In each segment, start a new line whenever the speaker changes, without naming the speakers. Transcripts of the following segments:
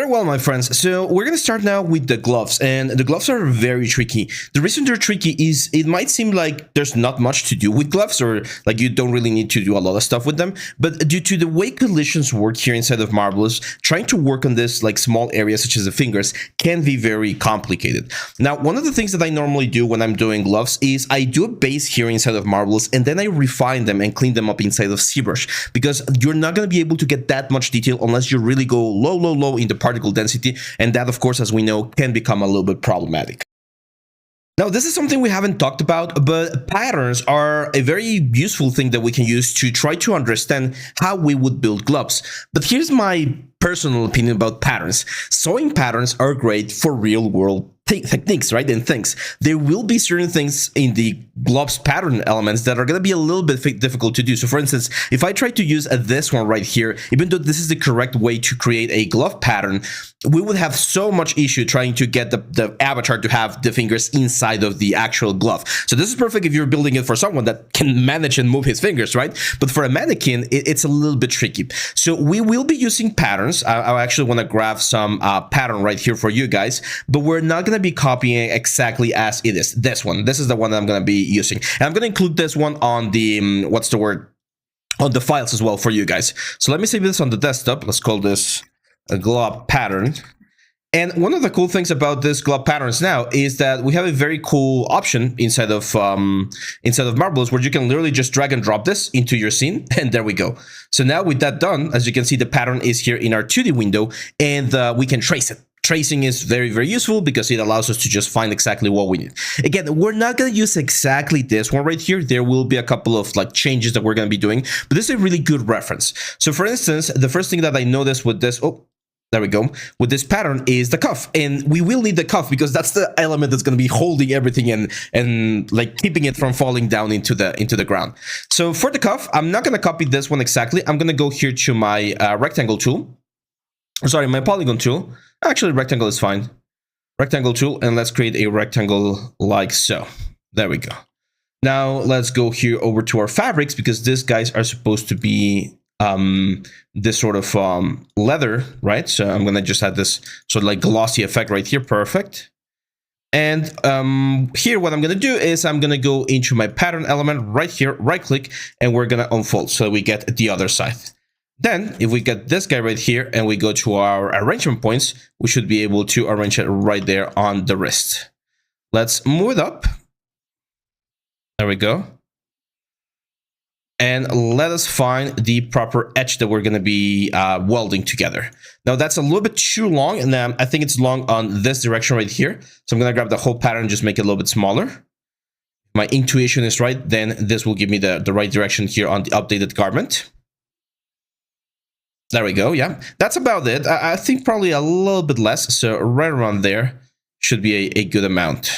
Very well, my friends. So we're going to start now with the gloves, and the gloves are very tricky. The reason they're tricky is it might seem like there's not much to do with gloves, or like you don't really need to do a lot of stuff with them. But due to the way collisions work here inside of Marvelous, trying to work on this like small areas such as the fingers can be very complicated. Now, one of the things that I normally do when I'm doing gloves is I do a base here inside of Marvelous, and then I refine them and clean them up inside of ZBrush, because you're not going to be able to get that much detail unless you really go low in the particle density, and that, of course, as we know, can become a little bit problematic. Now, this is something we haven't talked about, but patterns are a very useful thing that we can use to try to understand how we would build gloves. But here's my personal opinion about patterns. Sewing patterns are great for real-world techniques, right? And things. There will be certain things in the gloves pattern elements that are going to be a little bit difficult to do. So for instance, if I try to use this one right here, even though this is the correct way to create a glove pattern, we would have so much issue trying to get the avatar to have the fingers inside of the actual glove. So this is perfect if you're building it for someone that can manage and move his fingers, right? But for a mannequin, it's a little bit tricky. So we will be using patterns. I actually want to grab some pattern right here for you guys, but we're not going to be copying exactly as it is. This one. This is the one that I'm going to be using. And I'm going to include this one on the, what's the word? On the files as well for you guys. So let me save this on the desktop. Let's call this a glove pattern. And one of the cool things about this glove patterns now is that we have a very cool option inside of Marvelous where you can literally just drag and drop this into your scene, and there we go. So now with that done, as you can see, the pattern is here in our 2D window, and we can trace it. Tracing is very, very useful because it allows us to just find exactly what we need. Again, we're not going to use exactly this one right here. There will be a couple of like changes that we're going to be doing, but this is a really good reference. So for instance, the first thing that I noticed with this, there we go, with this pattern is the cuff, and we will need the cuff because that's the element that's going to be holding everything and like keeping it from falling down into the ground. So for the cuff, I'm not going to copy this one exactly. I'm going to go here to my rectangle tool. Sorry, my polygon tool. Actually, rectangle is fine. Rectangle tool, and let's create a rectangle like so. There we go. Now let's go here over to our fabrics, because these guys are supposed to be this sort of leather, right? So I'm gonna just have this sort of like glossy effect right here. Perfect. And here what I'm gonna do is I'm gonna go into my pattern element right here, right click, and we're gonna unfold so we get the other side. Then, if we get this guy right here and we go to our arrangement points, we should be able to arrange it right there on the wrist. Let's move it up. There we go. And let us find the proper edge that we're going to be welding together. Now, that's a little bit too long, and I think it's long on this direction right here. So I'm going to grab the whole pattern and just make it a little bit smaller. If my intuition is right, then this will give me the right direction here on the updated garment. There we go. Yeah, that's about it. I think probably a little bit less. So right around there should be a good amount.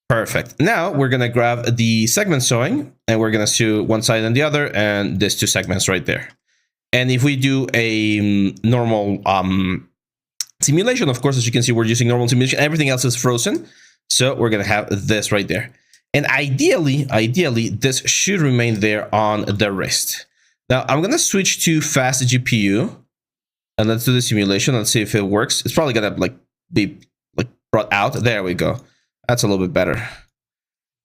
Perfect. Now we're going to grab the segment sewing, and we're going to sew one side and the other, and these two segments right there. And if we do a normal simulation, of course, as you can see, we're using normal simulation. Everything else is frozen. So we're going to have this right there. And ideally, this should remain there on the wrist. Now, I'm going to switch to fast GPU, and let's do the simulation. Let's see if it works. It's probably going to be brought out. There we go. That's a little bit better.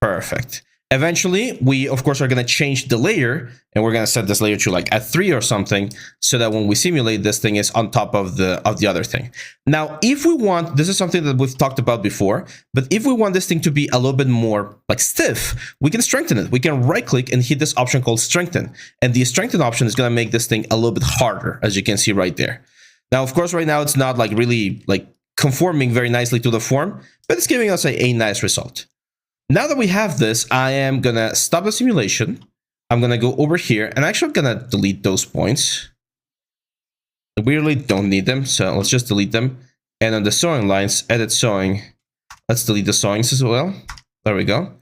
Perfect. Eventually, we, of course, are going to change the layer, and we're going to set this layer to like at 3 or something, so that when we simulate, this thing is on top of the other thing. Now, if we want, this is something that we've talked about before, but if we want this thing to be a little bit more like stiff, we can strengthen it. We can right-click and hit this option called Strengthen, and the Strengthen option is going to make this thing a little bit harder, as you can see right there. Now, of course, right now it's not like really like conforming very nicely to the form, but it's giving us a nice result. Now that we have this, I am going to stop the simulation. I'm going to go over here, and actually I'm going to delete those points. We really don't need them, so let's just delete them. And on the sewing lines, edit sewing. Let's delete the sewings as well. There we go.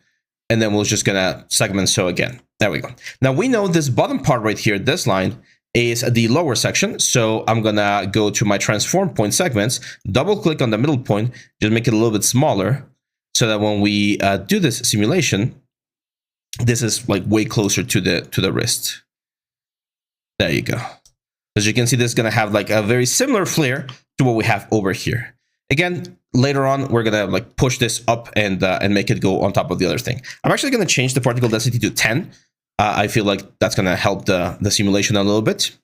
And then we're just going to segment sew again. There we go. Now we know this bottom part right here, this line, is the lower section. So I'm going to go to my transform point segments, double click on the middle point, just make it a little bit smaller, so that when we do this simulation, this is like way closer to the wrist. There you go. As you can see, this is going to have like a very similar flare to what we have over here. Again, later on, we're going to like push this up and make it go on top of the other thing. I'm actually going to change the particle density to 10. I feel like that's going to help the simulation a little bit.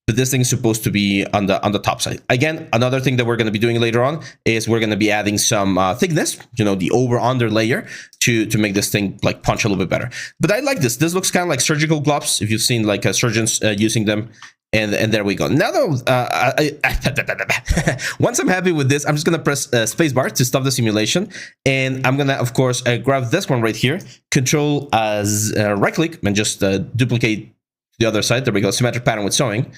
But this thing is supposed to be on the top side. Again, another thing that we're going to be doing later on is we're going to be adding some thickness, you know, the over-under layer to make this thing like punch a little bit better. But I like this. This looks kind of like surgical gloves, if you've seen like surgeons using them. And there we go. Now that once I'm happy with this, I'm just gonna press spacebar to stop the simulation, and I'm gonna, of course, grab this one right here, Control as right click, and just duplicate the other side. There we go. Symmetric pattern with sewing.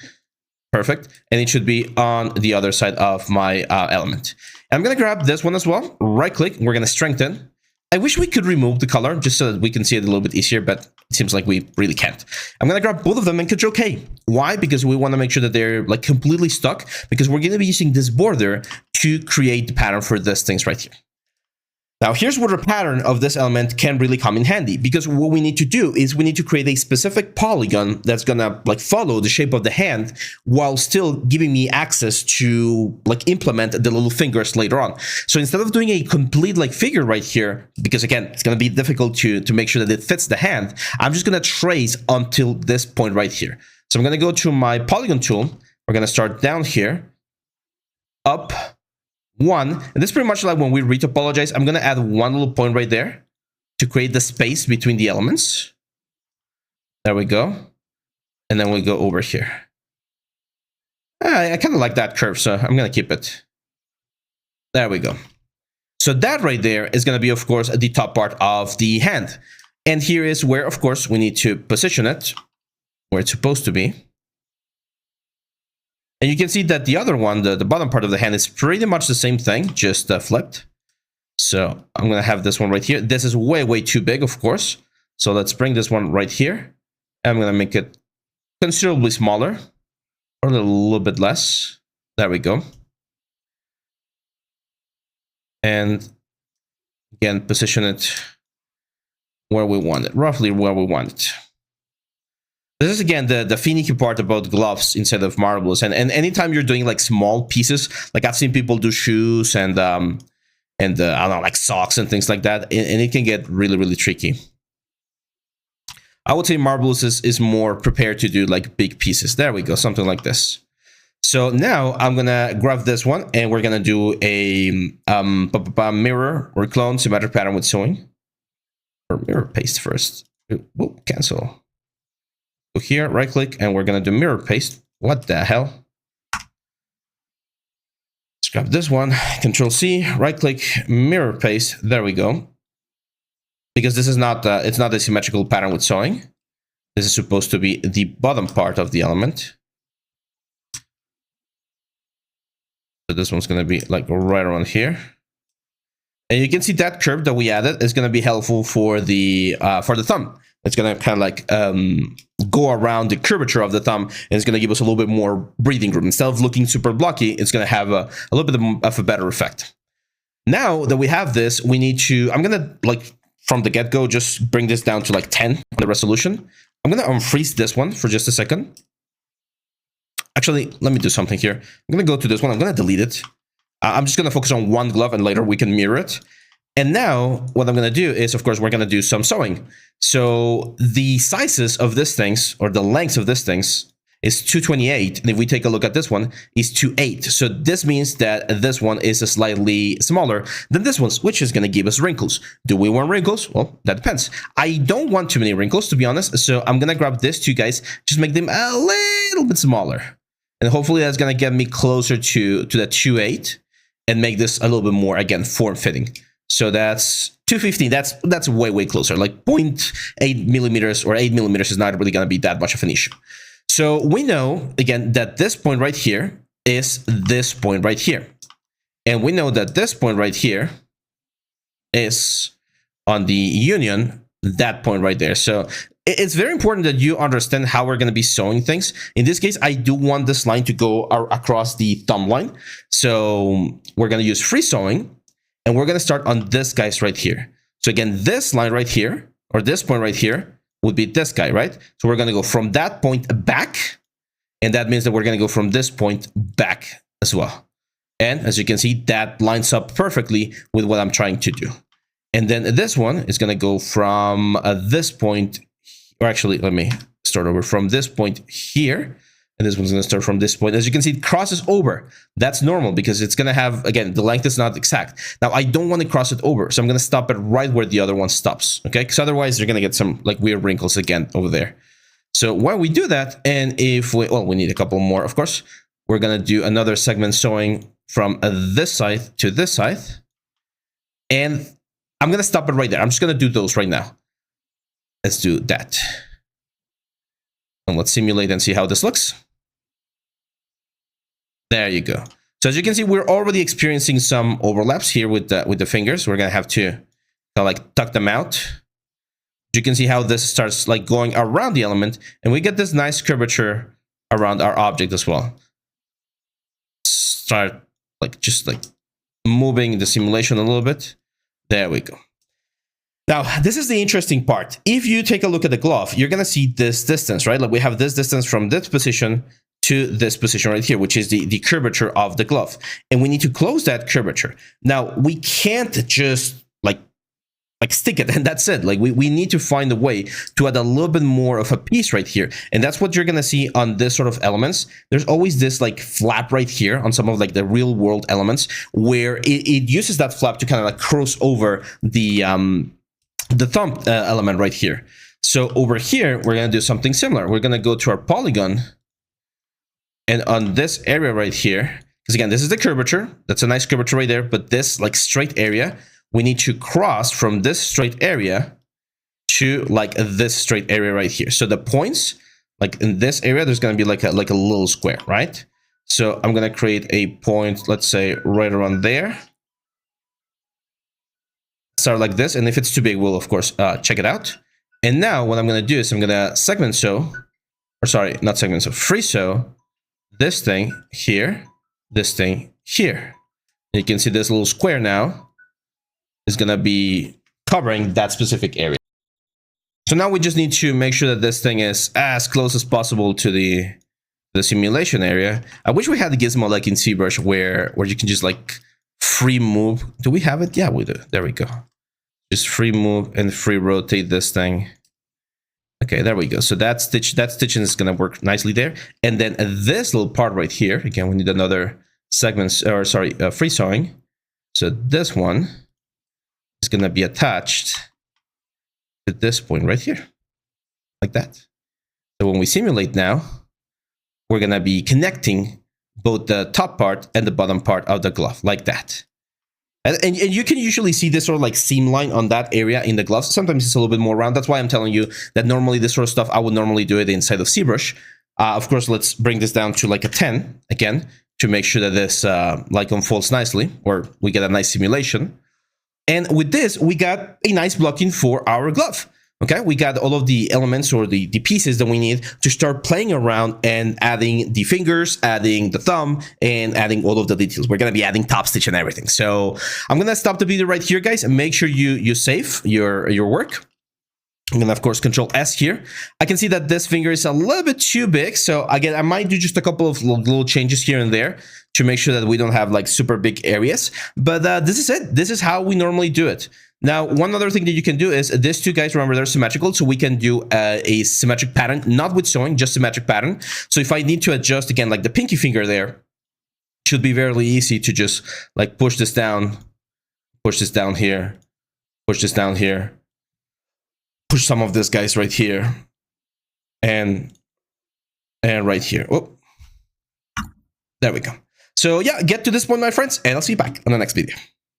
Perfect. And it should be on the other side of my element. And I'm gonna grab this one as well. Right click. We're gonna strengthen. I wish we could remove the color just so that we can see it a little bit easier, but it seems like we really can't. I'm going to grab both of them and Control K. Why? Because we want to make sure that they're like completely stuck, because we're going to be using this border to create the pattern for these things right here. Now, here's where the pattern of this element can really come in handy, because what we need to do is we need to create a specific polygon that's gonna like follow the shape of the hand while still giving me access to like implement the little fingers later on. So instead of doing a complete like figure right here, because again, it's gonna be difficult to make sure that it fits the hand, I'm just gonna trace until this point right here. So I'm gonna go to my polygon tool. We're gonna start down here, up, 1, and this is pretty much like when we retopologize. I'm going to add one little point right there to create the space between the elements. There we go. And then we go over here. I kind of like that curve, so I'm going to keep it. There we go. So that right there is going to be, of course, the top part of the hand. And here is where, of course, we need to position it where it's supposed to be. And you can see that the other one, the bottom part of the hand, is pretty much the same thing, just flipped. So I'm going to have this one right here. This is way, way too big, of course. So let's bring this one right here. I'm going to make it considerably smaller, or a little bit less. There we go. And again, position it where we want it, roughly where we want it. This is, again, the finicky part about gloves instead of marbles. And anytime you're doing, like, small pieces, like I've seen people do shoes and I don't know, like socks and things like that, and it can get really, really tricky. I would say marbles is more prepared to do, like, big pieces. There we go, something like this. So now I'm going to grab this one, and we're going to do a mirror or clone symmetric pattern with sewing. Or mirror paste first. Whoa, cancel. Go here, right click, and we're going to do mirror paste. What the hell? Let's grab this one, Control C, right click, mirror paste. There we go. Because this is not, it's not a symmetrical pattern with sewing. This is supposed to be the bottom part of the element. So this one's going to be like right around here. And you can see that curve that we added is going to be helpful for the thumb. It's going to kind of like go around the curvature of the thumb, and it's going to give us a little bit more breathing room. Instead of looking super blocky, it's going to have a little bit of a better effect. Now that we have this, we need to, I'm going to, like, from the get-go, just bring this down to like 10 on the resolution. I'm going to unfreeze this one for just a second. Actually, let me do something here. I'm going to go to this one. I'm going to delete it. I'm just going to focus on one glove, and later we can mirror it. And now what I'm going to do is, of course, we're going to do some sewing. So the sizes of these things, or the lengths of these things, is 228. And if we take a look at this one, is 28. So this means that this one is slightly smaller than this one, which is going to give us wrinkles. Do we want wrinkles? Well, that depends. I don't want too many wrinkles, to be honest. So I'm going to grab these two guys, just make them a little bit smaller. And hopefully that's going to get me closer to that 2.8 and make this a little bit more, again, form-fitting. So that's 215. That's way, way closer. Like 0.8 millimeters or 8 millimeters is not really going to be that much of an issue. So we know, again, that this point right here is this point right here. And we know that this point right here is on the union, that point right there. So it's very important that you understand how we're going to be sewing things. In this case, I do want this line to go across the thumb line. So we're going to use free sewing. And we're going to start on this guys right here. So again, this line right here, or this point right here, would be this guy, right? So we're going to go from that point back, And that means that we're going to go from this point back as well. And as you can see, that lines up perfectly with what I'm trying to do. And then this one is going to go from this point, or actually, let me start over from this point here. And this one's going to start from this point. As you can see, it crosses over. That's normal because it's going to have, again, the length is not exact. Now, I don't want to cross it over, so I'm going to stop it right where the other one stops, okay? Because otherwise, you're going to get some like weird wrinkles again over there. So while we do that, and if we, well, we need a couple more, of course, we're going to do another segment sewing from this side to this side. And I'm going to stop it right there. I'm just going to do those right now. Let's do that. And let's simulate and see how this looks. There you go. So as you can see, we're already experiencing some overlaps here with the fingers. We're gonna have to kind of like tuck them out. You can see how this starts like going around the element, and we get this nice curvature around our object as well. Start like just like moving the simulation a little bit. There we go. Now, this is the interesting part. If you take a look at the glove, you're gonna see this distance, right? Like we have this distance from this position to this position right here, which is the curvature of the glove. And we need to close that curvature. Now, we can't just like stick it and that's it. Like we need to find a way to add a little bit more of a piece right here. And that's what you're gonna see on this sort of elements. There's always this like flap right here on some of like the real world elements where it uses that flap to kind of like cross over the thumb element right here. So over here, we're gonna do something similar. We're gonna go to our polygon. And on this area right here, because again, this is the curvature. That's a nice curvature right there. But this like straight area, we need to cross from this straight area to like this straight area right here. So the points, like in this area, there's going to be like a little square, right? So I'm going to create a point, let's say right around there. Start like this. And if it's too big, we'll of course check it out. And now what I'm going to do is I'm going to segment sew, or sorry, not segment sew, free sew. This thing here, this thing here. You can see this little square now is going to be covering that specific area. So now we just need to make sure that this thing is as close as possible to the simulation area. I wish we had the gizmo like in ZBrush where you can just like free move. Do we have it? Yeah, we do. There we go. Just free move and free rotate this thing. Okay, there we go. So that stitching is going to work nicely there. And then this little part right here, again, we need another segment, or sorry, free sewing. So this one is going to be attached to this point right here, like that. So when we simulate now, we're going to be connecting both the top part and the bottom part of the glove, like that. And you can usually see this sort of like seam line on that area in the gloves. Sometimes it's a little bit more round. That's why I'm telling you that normally this sort of stuff, I would normally do it inside of ZBrush. Of course, let's bring this down to like a 10 again to make sure that this like unfolds nicely, or we get a nice simulation. And with this, we got a nice blocking for our glove. Okay, we got all of the elements or the pieces that we need to start playing around and adding the fingers, adding the thumb, and adding all of the details. We're going to be adding top stitch and everything. So I'm going to stop the video right here, guys, and make sure you save your work. I'm going to, of course, Control S here. I can see that this finger is a little bit too big. So again, I might do just a couple of little changes here and there to make sure that we don't have like super big areas. But this is it. This is how we normally do it. Now, one other thing that you can do is these two guys, remember, they're symmetrical. So we can do a symmetric pattern, not with sewing, just symmetric pattern. So if I need to adjust, again, like the pinky finger there, it should be very easy to just like push this down here, push this down here, push some of these guys right here, and right here. Oh, there we go. So yeah, get to this point, my friends, and I'll see you back on the next video.